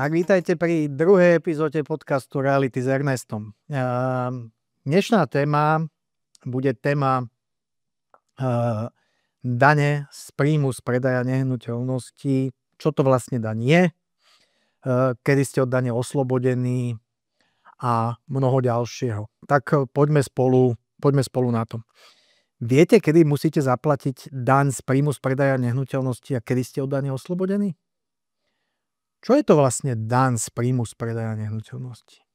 Tak vítajte pri druhej epizóde podcastu Reality s Ernestom. Dnešná téma bude téma dane z príjmu z predaja nehnuteľností. Čo to vlastne daň je, kedy ste od dane oslobodení a mnoho ďalšieho. Tak poďme spolu na to. Viete, kedy musíte zaplatiť daň z príjmu z predaja nehnuteľností a kedy ste od dane oslobodení? Čo je to vlastne daň z príjmu z predaja nehnuteľnosti?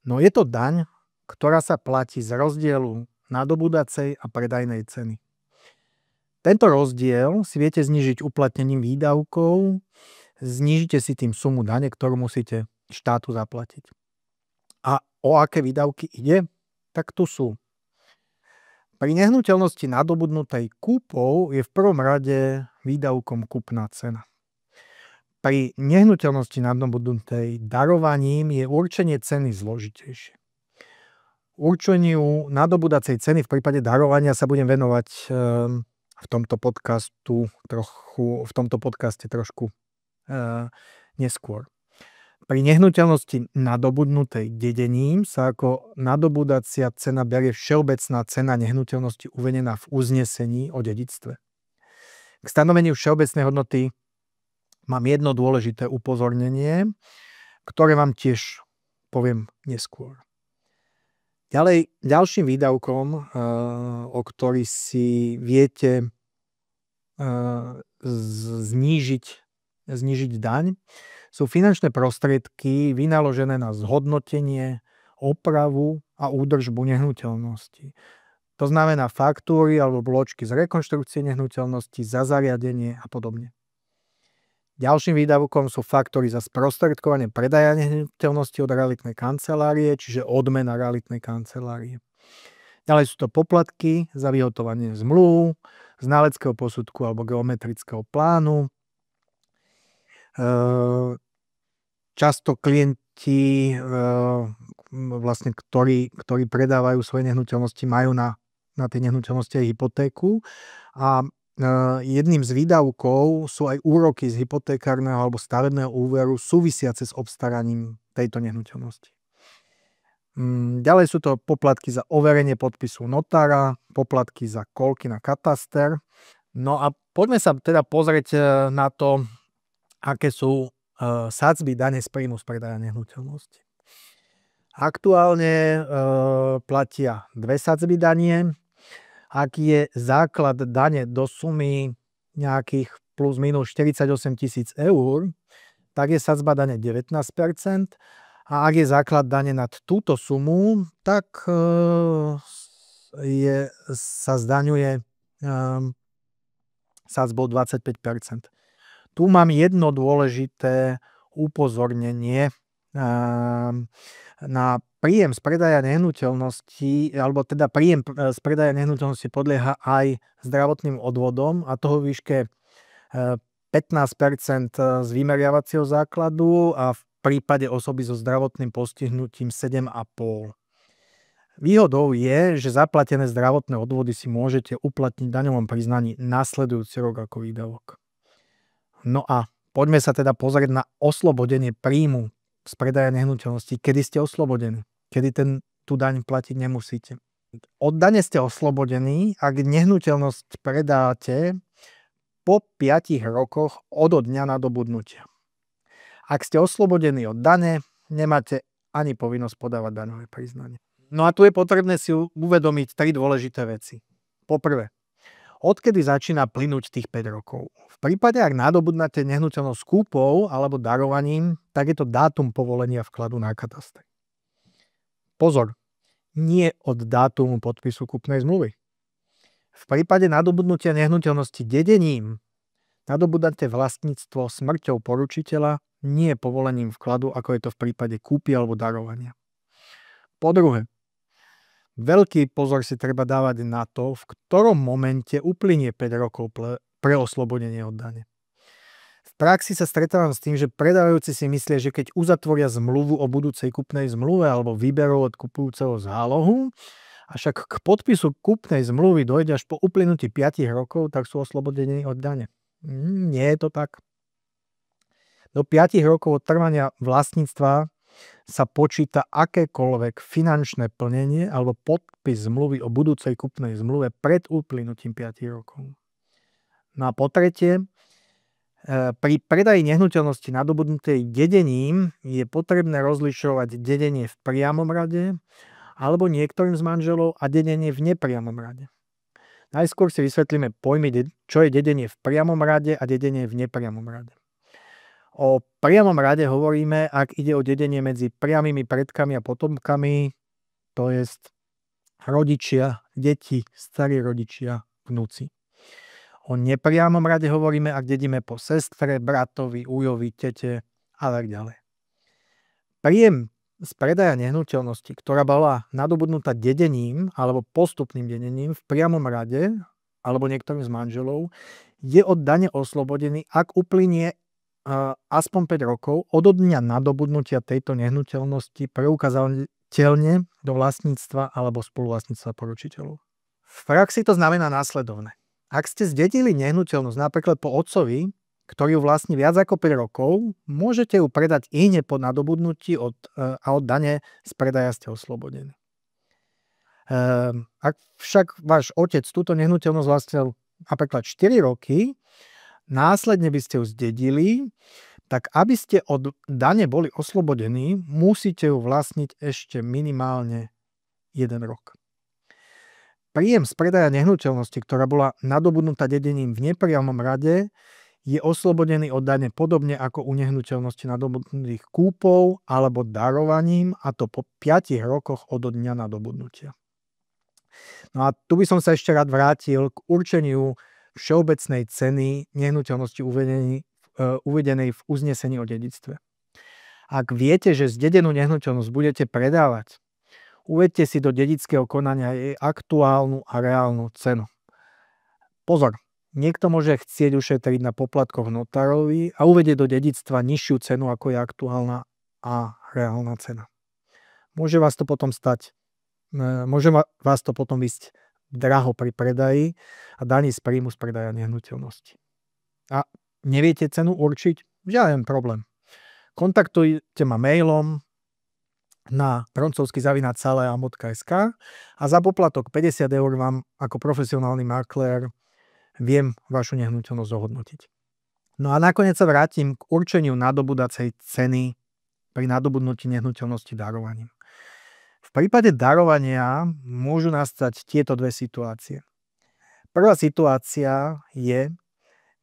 No je to daň, ktorá sa platí z rozdielu nadobudacej a predajnej ceny. Tento rozdiel si viete znížiť uplatnením výdavkov, znížite si tým sumu dane, ktorú musíte štátu zaplatiť. A o aké výdavky ide? Tak tu sú. Pri nehnuteľnosti nadobudnutej kúpou je v prvom rade výdavkom kúpna cena. Pri nehnuteľnosti nadobudnutej darovaním je určenie ceny zložitejšie. Určeniu nadobudacej ceny v prípade darovania sa budem venovať v tomto podcaste trošku neskôr. Pri nehnuteľnosti nadobudnutej dedením sa ako nadobudacia cena berie všeobecná cena nehnuteľnosti uvedená v uznesení o dedičstve. K stanoveniu všeobecnej hodnoty mám jedno dôležité upozornenie, ktoré vám tiež poviem neskôr. Ďalším výdavkom, o ktorý si viete znížiť daň, sú finančné prostriedky vynaložené na zhodnotenie, opravu a údržbu nehnuteľnosti. To znamená faktúry alebo bločky z rekonštrukcie nehnuteľnosti, za zariadenie a podobne. Ďalším výdavkom sú faktory za sprostredkovanie predaja nehnuteľnosti od realitnej kancelárie, čiže odmena realitnej kancelárie. Ďalej sú to poplatky za vyhotovanie zmluv, znaleckého posudku alebo geometrického plánu. Často klienti, vlastne, ktorí predávajú svoje nehnuteľnosti, majú na tie nehnuteľnosti aj hypotéku a jedným z výdavkov sú aj úroky z hypotekárneho alebo stavebného úveru súvisiace s obstaraním tejto nehnuteľnosti. Ďalej sú to poplatky za overenie podpisu notára, poplatky za kolky na kataster. No a poďme sa teda pozrieť na to, aké sú sadzby dane z príjmu z predaja nehnuteľnosti. Aktuálne platia dve sadzby danie. Ak je základ dane do sumy nejakých plus minus 48 000 eur, tak je sadzba dane 19%. A ak je základ dane nad túto sumu, tak sa zdaňuje sadzbou 25%. Tu mám jedno dôležité upozornenie na príjem z predaja nehnuteľnosti, alebo teda príjem z predaja nehnuteľnosti podlieha aj zdravotným odvodom, a toho výške 15% z vymeriavacieho základu a v prípade osoby so zdravotným postihnutím 7,5%. Výhodou je, že zaplatené zdravotné odvody si môžete uplatniť v daňovom priznaní nasledujúci rok ako výdavok. No a poďme sa teda pozrieť na oslobodenie príjmu z predaja nehnuteľnosti. Kedy ste oslobodení? Kedy tú daň platiť nemusíte? Od dane ste oslobodení, ak nehnuteľnosť predáte po 5 rokoch od dňa nadobudnutia. Ak ste oslobodení od dane, nemáte ani povinnosť podávať daňové priznanie. No a tu je potrebné si uvedomiť 3 dôležité veci. Poprvé, odkedy začína plynúť tých 5 rokov? V prípade, ak nadobudnáte nehnuteľnosť kúpou alebo darovaním, tak je to dátum povolenia vkladu na katastri. Pozor, nie od dátumu podpisu kúpnej zmluvy. V prípade nadobudnutia nehnuteľnosti dedením nadobudnete vlastníctvo smrťou poručiteľa, nie povolením vkladu, ako je to v prípade kúpy alebo darovania. Po druhé, veľký pozor si treba dávať na to, v ktorom momente uplynie 5 rokov pre oslobodenie od dane. V praxi sa stretávam s tým, že predávajúci si myslia, že keď uzatvoria zmluvu o budúcej kúpnej zmluve alebo vyberú od kupujúceho zálohu, avšak k podpisu kúpnej zmluvy dojde až po uplynutí 5 rokov, tak sú oslobodení od dane. Nie je to tak. Do 5 rokov od trvania vlastníctva sa počíta akékoľvek finančné plnenie alebo podpis zmluvy o budúcej kúpnej zmluve pred uplynutím 5 rokov. No a po tretie, pri predaji nehnuteľnosti nadobudnutej dedením je potrebné rozlišovať dedenie v priamom rade alebo niektorým z manželov a dedenie v nepriamom rade. Najskôr si vysvetlíme pojmy, čo je dedenie v priamom rade a dedenie v nepriamom rade. O priamom rade hovoríme, ak ide o dedenie medzi priamými predkami a potomkami, to je rodičia, deti, starí rodičia, vnúci. O nepriamom rade hovoríme, ak dedíme po sestre, bratovi, ujovi, tete a tak ďalej. Príjem z predaja nehnuteľnosti, ktorá bola nadobudnutá dedením alebo postupným dedením v priamom rade alebo niektorým z manželov, je od dane oslobodený, ak uplynie aspoň 5 rokov od dňa nadobudnutia tejto nehnuteľnosti preukázateľne do vlastníctva alebo spoluvlastníctva poručiteľov. V praxi to znamená následovné. Ak ste zdedili nehnuteľnosť napríklad po otcovi, ktorý ju vlastní viac ako 5 rokov, môžete ju predať ihneď po nadobudnutí a od dane z predaja ste oslobodení. Ak však váš otec túto nehnuteľnosť vlastnil napríklad 4 roky, následne by ste ju zdedili, tak aby ste od dane boli oslobodení, musíte ju vlastniť ešte minimálne 1 rok. Príjem z predaja nehnuteľnosti, ktorá bola nadobudnutá dedením v nepriamom rade, je oslobodený od dane podobne ako u nehnuteľnosti nadobudnutých kúpou alebo darovaním, a to po 5 rokoch od dňa nadobudnutia. No a tu by som sa ešte rád vrátil k určeniu všeobecnej ceny nehnuteľnosti uvedenej v uznesení o dedičstve. Ak viete, že zdedenú nehnuteľnosť budete predávať, uvedte si do dedičského konania jej aktuálnu a reálnu cenu. Pozor, niekto môže chcieť ušetriť na poplatkoch notárovi a uvedie do dedičstva nižšiu cenu, ako je aktuálna a reálna cena. Môže vás to potom ísť draho pri predaji a daní z príjmu z predaja nehnuteľnosti. A neviete cenu určiť? Žiaden problém. Kontaktujte ma mailom na roncovsky@salea.sk a za poplatok 50 eur vám ako profesionálny maklér viem vašu nehnuteľnosť ohodnotiť. No a nakoniec sa vrátim k určeniu nadobudacej ceny pri nadobudnutí nehnuteľnosti darovaním. V prípade darovania môžu nastať tieto dve situácie. Prvá situácia je,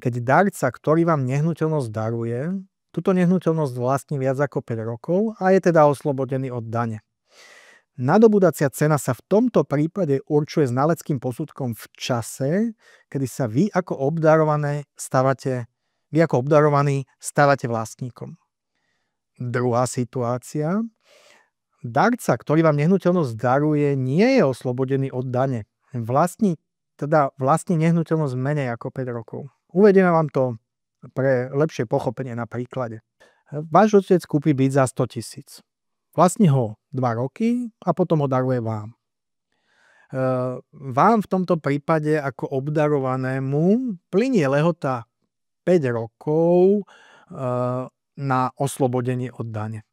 keď darca, ktorý vám nehnuteľnosť daruje, túto nehnuteľnosť vlastní viac ako 5 rokov a je teda oslobodený od dane. Nadobudacia cena sa v tomto prípade určuje znaleckým posudkom v čase, kedy sa vy ako obdarovaný stávate vlastníkom. Druhá situácia. Darca, ktorý vám nehnuteľnosť daruje, nie je oslobodený od dane. Vlastní nehnuteľnosť menej ako 5 rokov. Uvediem vám to pre lepšie pochopenie na príklade. Váš otec kúpi byt za 100 000. Vlastní ho 2 roky a potom ho daruje vám. Vám v tomto prípade ako obdarovanému plynie lehota 5 rokov na oslobodenie od dane.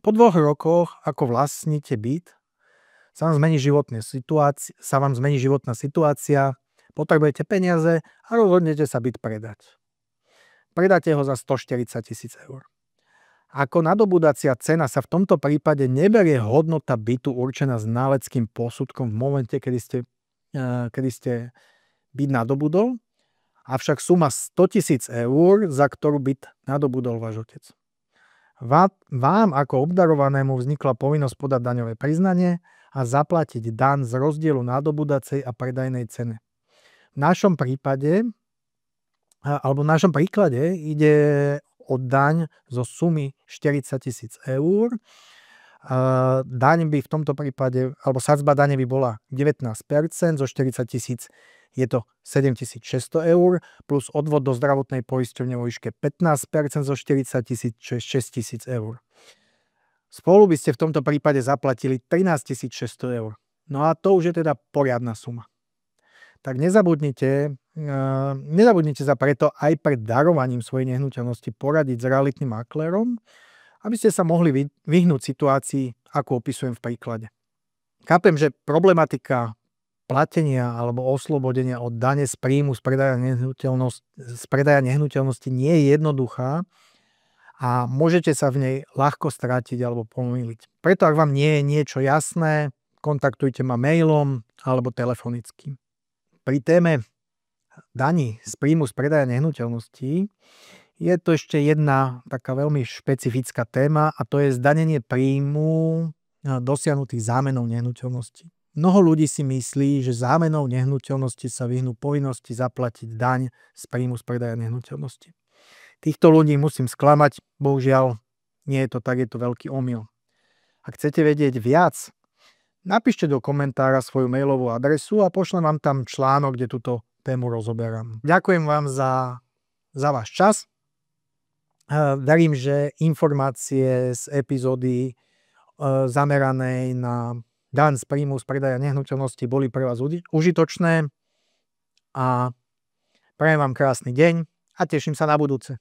Po 2 rokoch, ako vlastníte byt, sa vám zmení životná situácia, potrebujete peniaze a rozhodnete sa byt predať. Predáte ho za 140 000 eur. Ako nadobudacia cena sa v tomto prípade neberie hodnota bytu určená znaleckým posudkom v momente, kedy ste byt nadobudol, avšak suma 100 000 eur, za ktorú byt nadobudol váš otec. Vám ako obdarovanému vznikla povinnosť podať daňové priznanie a zaplatiť daň z rozdielu nadobudacej a predajnej ceny. V našom príklade ide o daň zo sumy 40 000 eur. Daň by v tomto prípade, alebo sadzba dane by bola 19%, zo 40 000 je to 7600 eur, plus odvod do zdravotnej poisťovne vo výške 15%, zo 40 000, čo je 6000 eur. Spolu by ste v tomto prípade zaplatili 13 600 eur. No a to už je teda poriadna suma. tak nezabudnite sa preto aj pred darovaním svojej nehnuteľnosti poradiť s realitným maklérom, aby ste sa mohli vyhnúť situácii, ako opisujem v príklade. Chápem, že problematika platenia alebo oslobodenia od dane z príjmu z predaja nehnuteľnosti nie je jednoduchá a môžete sa v nej ľahko strátiť alebo pomýliť. Preto ak vám nie je niečo jasné, kontaktujte ma mailom alebo telefonicky. Pri téme daní z príjmu z predaja nehnuteľností je to ešte jedna taká veľmi špecifická téma a to je zdanenie príjmu dosiahnutých zámenou nehnuteľnosti. Mnoho ľudí si myslí, že zámenou nehnuteľnosti sa vyhnú povinnosti zaplatiť daň z príjmu z predaja nehnuteľnosti. Týchto ľudí musím sklamať, bohužiaľ nie je to tak, je to veľký omyl. Ak chcete vedieť viac, napíšte do komentára svoju mailovú adresu a pošlem vám tam článok, kde túto tému rozoberám. Ďakujem vám za váš čas. Verím, že informácie z epizódy zameranej na daň z príjmu z predaja nehnuteľnosti boli pre vás užitočné a prajem vám krásny deň a teším sa na budúce.